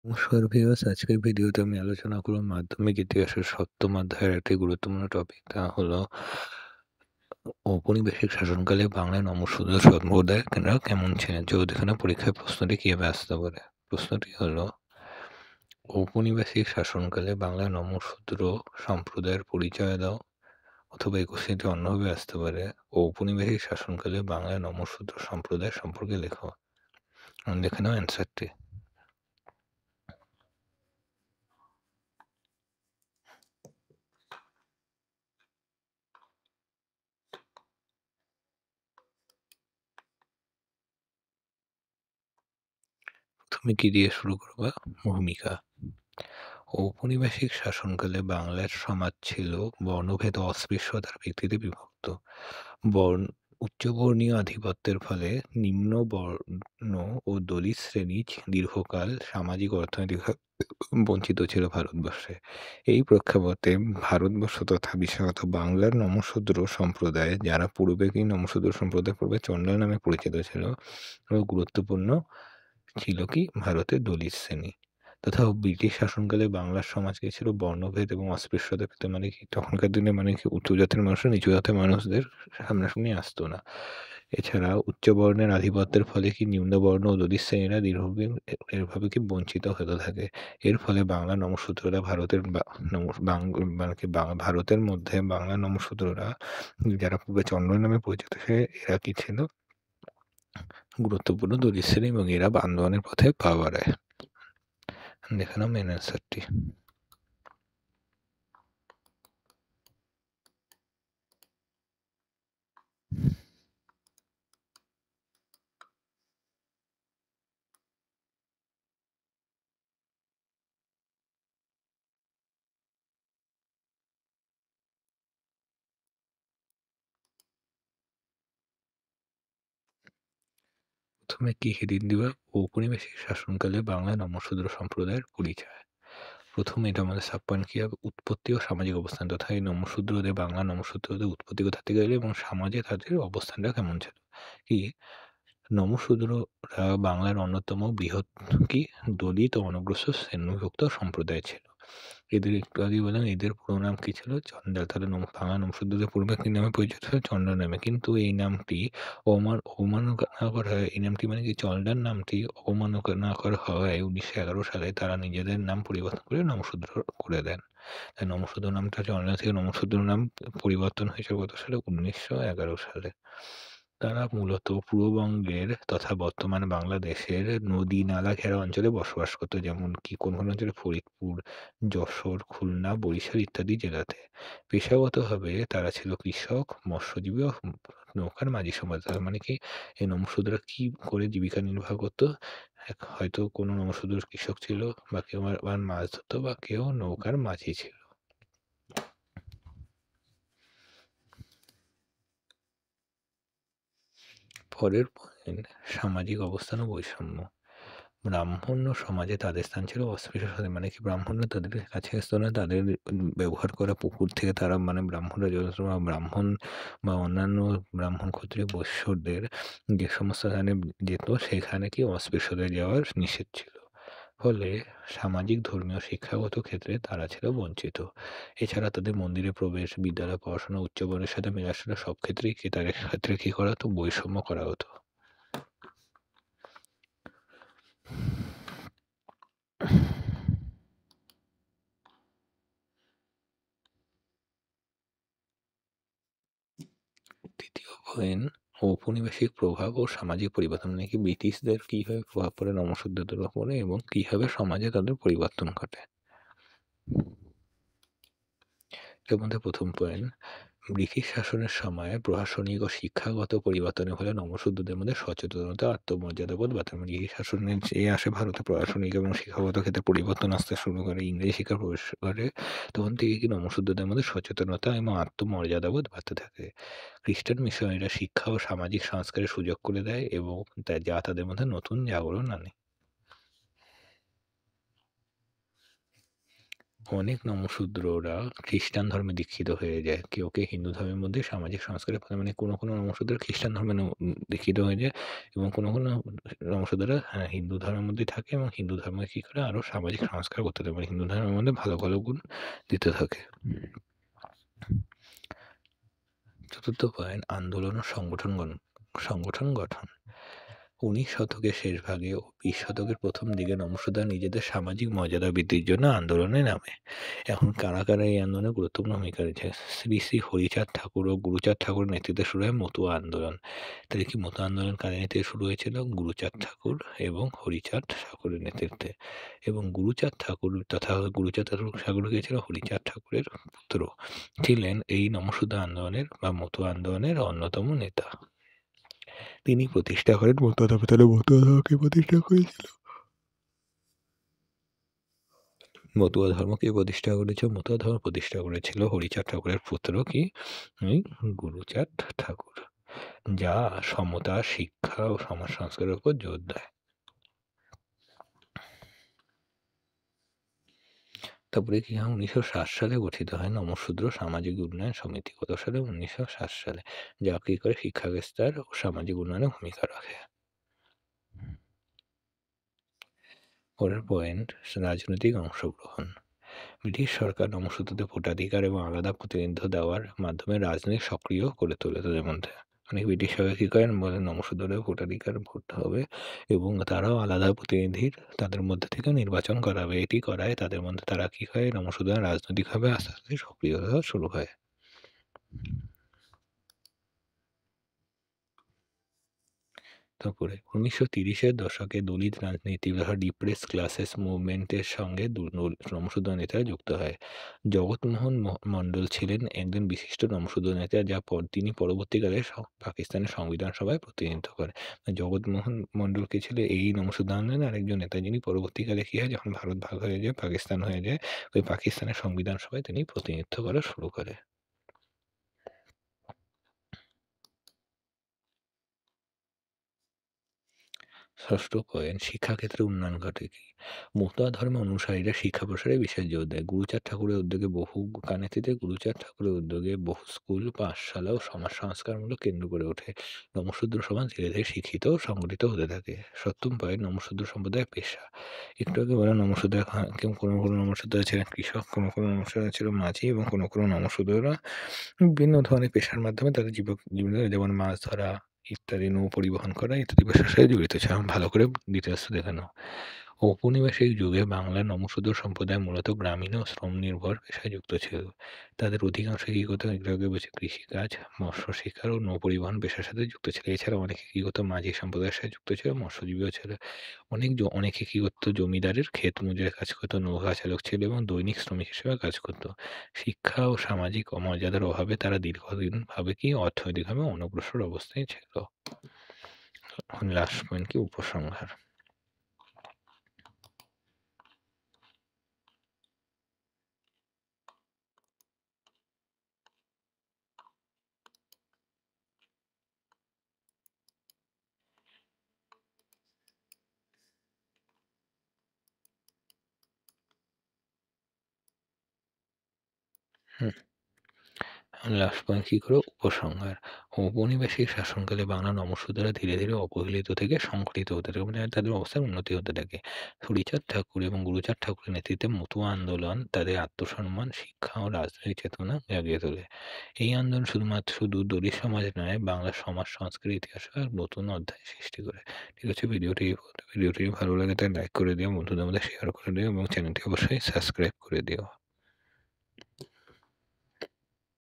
নমস্কার ভিউয়ার্স, আজকের ভিডিওতে আমি আলোচনা করব মাধ্যমিক ইতিহাসের ৭ম অধ্যায়ের একটি গুরুত্বপূর্ণ টপিক। তা হলো ঔপনিবেশিক শাসনকালে বাংলায় নমঃশূদ্র সম্প্রদায়রা কেমন ছিলেন? চলুন দেখে নেওয়া পরীক্ষায় প্রশ্নটি কিভাবে আসতে পারে। প্রশ্নটি হলো ঔপনিবেশিক শাসনকালে বাংলায় নমঃশূদ্র সম্প্রদায়ের পরিচয় দাও, অথবা এই কোশ্চেনটি অন্যভাবে আসতে পারে, ঔপনিবেশিক শাসনকালে বাংলায় নমঃশূদ্র সম্প্রদায় সম্পর্কে লেখো। দেখে নাও অ্যান্সারটি। তুমি কি দিয়ে শুরু করবা? ভূমিকা। ঔপনিবেশিক শাসনকালে বাংলার সমাজ ছিল বর্ণভেদ ও অস্পৃশ্যতার ভিত্তিতে বিভক্ত। বর্ণ উচ্চবর্ণীয় আধিপত্যের ফলে নিম্ন বর্ণ ও দলিত শ্রেণী দীর্ঘকাল সামাজিক ও অর্থনৈতিকভাবে বঞ্চিত ছিল ভারতবর্ষে। এই প্রেক্ষাপটে ভারতবর্ষ তথা বিশেষত বাংলার নমঃশূদ্র সম্প্রদায়, যারা নমঃশূদ্র সম্প্রদায় পূর্বে চণ্ডাল নামে পরিচিত ছিল, গুরুত্বপূর্ণ ছিল কি ভারতের দলিত শ্রেণী। তথা ব্রিটিশ শাসনকালে বাংলার সমাজ কি ছিল বর্ণভেদ এবং অস্পৃশ্যতার ক্ষেত্রে, মানে কি তখনকার দিনে মানে কি উঁচু জাতের মানুষরা নিচু জাতের মানুষদের সামনাসামনি আসতো না। এছাড়া উচ্চ বর্ণের আধিপত্যের ফলে কি নিম্নবর্ণ ও দলিত শ্রেণীরা দীর্ঘদিন এভাবে কি বঞ্চিত হতে থাকে। এর ফলে বাংলা নমঃশূদ্ররা ভারতের মানে কি ভারতের মধ্যে বাংলা নমঃশূদ্ররা, যারা পূর্বে চন্দ্র নামে পরিচিত, এরা কি ছিল গুরুত্বপূর্ণ দলিত শ্রেণী, এবং এরা আন্দোলনের পথে পা বাড়ায়। দেখে নাও মেন অ্যান্সারটি। প্রথমে কি হেডিং দিবা? ঔপনিবেশিক শাসনকালে বাংলায় নমঃশূদ্র সম্প্রদায়ের পরিচয়। প্রথমে এটা আমাদের সাব পয়েন্ট কি হবে? উৎপত্তি ও সামাজিক অবস্থান, তথা এই বাংলা নমঃশূদ্রদের উৎপত্তি কোথা থেকে এলো এবং সমাজে তাদের অবস্থানটা কেমন ছিল। কি নমঃশূদ্ররা বাংলার অন্যতম বৃহৎ কি দলিত ও অনগ্রসর শ্রেণীভুক্ত সম্প্রদায় ছিল। এদের একটু আগেই বললাম, এদের পুরো নাম কি ছিল? চন্ডাল। তাহলে বাংলা নমঃশূদ্রদের পূর্বে কি নামে পরিচিত ছিল? চন্ডাল নামে। কিন্তু এই নামটি অবমাননা করা হয়। এই নামটি মানে কি চন্ডাল নামটি অবমাননা করা হওয়ায় ১৯১১ সালে তারা নিজেদের নাম পরিবর্তন করে নমঃশূদ্র করে দেন। তাই নমঃশূদ্র নামটা চন্ডাল থেকে নমঃশূদ্র নাম পরিবর্তন হয়েছে কত সালে? ১৯১১ সালে। তারা মূলত পূর্ববঙ্গের তথা বর্তমান বাংলাদেশের নদী-নালা ঘেরা অঞ্চলে বসবাস করত। যেমন কি কোন অঞ্চলে? ফরিদপুর, যশোর, খুলনা, বরিশাল ইত্যাদি জেলাতে। পেশাগতভাবে তারা ছিল কৃষক, মৎস্যজীবী ও নৌকার মাঝি সমাজ। তার মানে কি এই নমঃশূদ্ররা কি করে জীবিকা নির্বাহ করত? হয়তো কোনো নমঃশূদ্র কৃষক ছিল, বা কেউ আবার মাছ ধরত, বা কেউ নৌকার মাঝি ছিল। পরের পয়েন্ট, সামাজিক অবস্থান ও বৈষম্য। ব্রাহ্মণ্য সমাজে তাদের স্থান ছিল অস্পৃশ্য সাথে, মানে কি ব্রাহ্মণরা তাদের কাছে আসতো না। তাদের ব্যবহার করা পুকুর থেকে তারা, মানে ব্রাহ্মণরা যত ব্রাহ্মণ বা অন্যান্য ব্রাহ্মণ ক্ষত্রিয় বৈশ্যদের যে সমস্ত স্থানে যেত, সেখানে কি অস্পৃশ্যদের যাওয়ার নিষেধ ছিল। ফলে সামাজিক ধর্মীয় শিক্ষাগত ক্ষেত্রে তারা ছিল বঞ্চিত। এছাড়া তাদের মন্দিরে প্রবেশ, বিদ্যালয়ে পড়াশোনা, উচ্চবর্ণের সাথে মেলাশোনা সব ক্ষেত্রেই কি তাদের ক্ষেত্রে কি করা হতো? বৈষম্য করা হতো। দ্বিতীয় পয়েন্ট, ঔপনিবেশিক প্রভাব ও সামাজিক পরিবর্তন, মানে কি ব্রিটিশদের কিভাবে প্রভাব পড়ে নমঃশূদ্রদের উপরে এবং কিভাবে সমাজে তাদের পরিবর্তন ঘটে। এর মধ্যে প্রথম পয়েন্ট, ব্রিটিশ শাসনের সময় প্রশাসনিক ও শিক্ষাগত পরিবর্তনের ফলে নমঃশূদ্রদের মধ্যে সচেতনতা, আত্মমর্যাদাবোধ বাড়ে। মানে ব্রিটিশ শাসনের যে আসে ভারতে প্রশাসনিক এবং শিক্ষাগত ক্ষেত্রে পরিবর্তন আসতে শুরু করে, ইংরেজি শিক্ষা প্রবেশ করে, তখন থেকে কি নমঃশূদ্রদের মধ্যে সচেতনতা এবং আত্মমর্যাদাবোধ বাড়তে থাকে। খ্রিস্টান মিশনারিরা শিক্ষা ও সামাজিক সংস্কারের সুযোগ করে দেয়, এবং যা তাদের মধ্যে নতুন জাগরণ আনে। অনেক নমশূদ্ররা খ্রিস্টান ধর্মে দীক্ষিত হয়ে যায়। কেউ হিন্দু ধর্মের মধ্যে সামাজিক সংস্কারের ফলে মানে কোনো নমশূদ্র খ্রিস্টান ধর্মে দীক্ষিত হয়ে যায় এবং কোনো নমশূদ্ররা হিন্দু ধর্মের মধ্যেই থাকে এবং হিন্দু ধর্মে কি করে আরো সামাজিক সংস্কার করতে থাকে। মানে হিন্দু ধর্মের মধ্যে ভালো গুণ দিতে থাকে। চতুর্থ পয়েন্ট আন্দোলন ও সংগঠন গঠন। ১৯ শতকের শেষ ভাগে ও ২০ শতকের প্রথম দিকে নমশূদ্ররা নিজেদের সামাজিক মর্যাদা বৃদ্ধির জন্য আন্দোলনে নামে। এখন কারা এই আন্দোলনে গুরুত্বপূর্ণ ভূমিকা রয়েছে? শ্রী হরিচাঁদ ঠাকুর ও গুরুচাঁদ ঠাকুরের নেতৃত্বে শুরু হয় মতুয়া আন্দোলন। তাহলে কি মতুয়া আন্দোলন কাদের নেতৃত্বে শুরু হয়েছিল? গুরুচাঁদ ঠাকুর এবং হরিচাঁদ ঠাকুরের নেতৃত্বে। এবং গুরুচাঁদ ঠাকুর তথা গুরুচাঁদ ঠাকুর কে ছিল হরিচাঁদ ঠাকুরের পুত্র, ছিলেন এই নমশূদ্র আন্দোলনের বা মতুয়া আন্দোলনের অন্যতম নেতা। তিনি প্রতিষ্ঠা করেন মতুয়া ধর্ম। তাহলে মতুয়া ধর্ম কে প্রতিষ্ঠা করেছিল? মতুয়া ধর্ম কে প্রতিষ্ঠা করেছে? মতুয়া ধর্ম প্রতিষ্ঠা করেছিল হরিচাঁদ ঠাকুরের পুত্র গুরুচাঁদ ঠাকুর, যা সমতা, শিক্ষা ও সমাজ সংস্কারের উপর জোর দেয়। তারপরে কি হয়? ১৯৬০ সালে গঠিত হয় নমশূদ্র সামাজিক উন্নয়ন সমিতি। কত সালে? ১৯৬০ সালে। যা কি করে? শিক্ষা বিস্তার ও সামাজিক উন্নয়নে ভূমিকা রাখে। পরের পয়েন্ট রাজনৈতিক অংশগ্রহণ। ব্রিটিশ সরকার নমশূদ্রদের ভোটাধিকার এবং আলাদা প্রতিনিধিত্ব দেওয়ার মাধ্যমে রাজনৈতিক সক্রিয় করে তোলে তাদের মধ্যে। মানে ব্রিটিশ সরকার কি করেন? বলে নমশূদ্রদের ভোটাধিকার ভোট হবে এবং তারাও আলাদা প্রতিনিধির তাদের মধ্যে থেকে নির্বাচন করাবে। এটি করায় তাদের মধ্যে তারা কি হয়? নমশূদ্ররা রাজনৈতিকভাবে আস্তে আস্তে সক্রিয় হওয়া শুরু হয়। তারপরে ১৯৩০-এর দশকে দলিত রাজনীতি বা ডিপ্রেসড ক্লাসেস মুভমেন্টের সঙ্গে নমশূদ্র নেতারা যুক্ত হয়। জগৎমোহন মণ্ডল ছিলেন একজন বিশিষ্ট নমশূদ্র নেতা, তিনি পরবর্তীকালে পাকিস্তানের সংবিধান সভায় প্রতিনিধিত্ব করেন। জগৎমোহন মণ্ডল কে ছিল এই নমশূদ্র আন্দোলনের আরেকজন নেতা, যিনি পরবর্তীকালে কি হয়, যখন ভারত ভাগ হয়ে যায়, পাকিস্তান হয়ে যায়, ওই পাকিস্তানের সংবিধান সভায় তিনি প্রতিনিধিত্ব করা শুরু করে। ষষ্ঠ পয়েন্ট শিক্ষাক্ষেত্রে উন্নয়ন ঘটে কি? মতুয়া ধর্মের অনুসারীরা শিক্ষা প্রসারে বিশেষ জোর দেয়। গুরুচাঁদ ঠাকুরের উদ্যোগে গুরুচাঁদ ঠাকুরের উদ্যোগে বহু স্কুল, পাঠশালা ও সমাজ সংস্কারমূলক কেন্দ্র গড়ে ওঠে। নমশূদ্র সমাজ ধীরে ধীরে শিক্ষিত ও সংগঠিত হতে থাকে। সপ্তম পয়েন্ট নমশূদ্র সম্প্রদায়ের পেশা। একটু আগে বললাম নমশূদ্র কোনো নমশূদ্ররা ছিলেন কৃষক, কোনো নমশূদ্ররা ছিল মাঝি এবং কোনো নমশূদ্ররা বিভিন্ন ধরনের পেশার মাধ্যমে তাদের জীবন, যেমন মাছ ধরা ইত্যাদি, নৌ পরিবহন করা ইত্যাদি পেশার সাথে জড়িত ছিল। ভালো করে ডিটেইলস দেখানো। ঔপনিবেশিক যুগে বাংলার নমশূদ্র সম্প্রদায় মূলত গ্রামীণ ও শ্রম নির্ভর পেশায় যুক্ত ছিল। তাদের অধিকাংশ কি করতো? একটু আগে বলছি কৃষিকাজ, মৎস্য শিকার ও নৌ পরিবহন পেশার সাথে যুক্ত ছিল। এছাড়া অনেকে কি করতো? মাঝি সম্প্রদায়ের সাথে যুক্ত ছিল, মৎস্যজীবীও ছিল। অনেকে কি করতো? জমিদারের ক্ষেত মজুরের কাজ করতো, নৌকা চালক ছিল এবং দৈনিক শ্রমিক হিসেবে কাজ করতো। শিক্ষা ও সামাজিক অমর্যাদার অভাবে তারা দীর্ঘদিন ভাবে অর্থনৈতিকভাবে অনগ্রসর অবস্থায় ছিল। লাস্ট পয়েন্ট উপসংহার। লাস্ট পয়েন্ট কি করে? উপসংহার। ঔপনিবেশিক শাসনকালে বাংলা নমশূদ্ররা ধীরে ধীরে অবহেলিত থেকে সংগঠিত হতে থাকে, মানে তাদের অবস্থার উন্নতি হতে থাকে। হরিচাঁদ ঠাকুর এবং গুরুচাঁদ ঠাকুরের নেতৃত্বে মতুয়া আন্দোলন তাদের আত্মসম্মান, শিক্ষা ও রাজনৈতিক চেতনা জাগিয়ে তোলে। এই আন্দোলন শুধু দলিত সমাজ নয়, বাংলার সমাজ সংস্কৃতির ইতিহাসে এক নতুন অধ্যায় সৃষ্টি করে। ঠিক আছে, ভিডিওটি ভালো লাগে তাই লাইক করে দিও, বন্ধুদের মধ্যে শেয়ার করে দিও এবং চ্যানেলটি অবশ্যই সাবস্ক্রাইব করে দিও।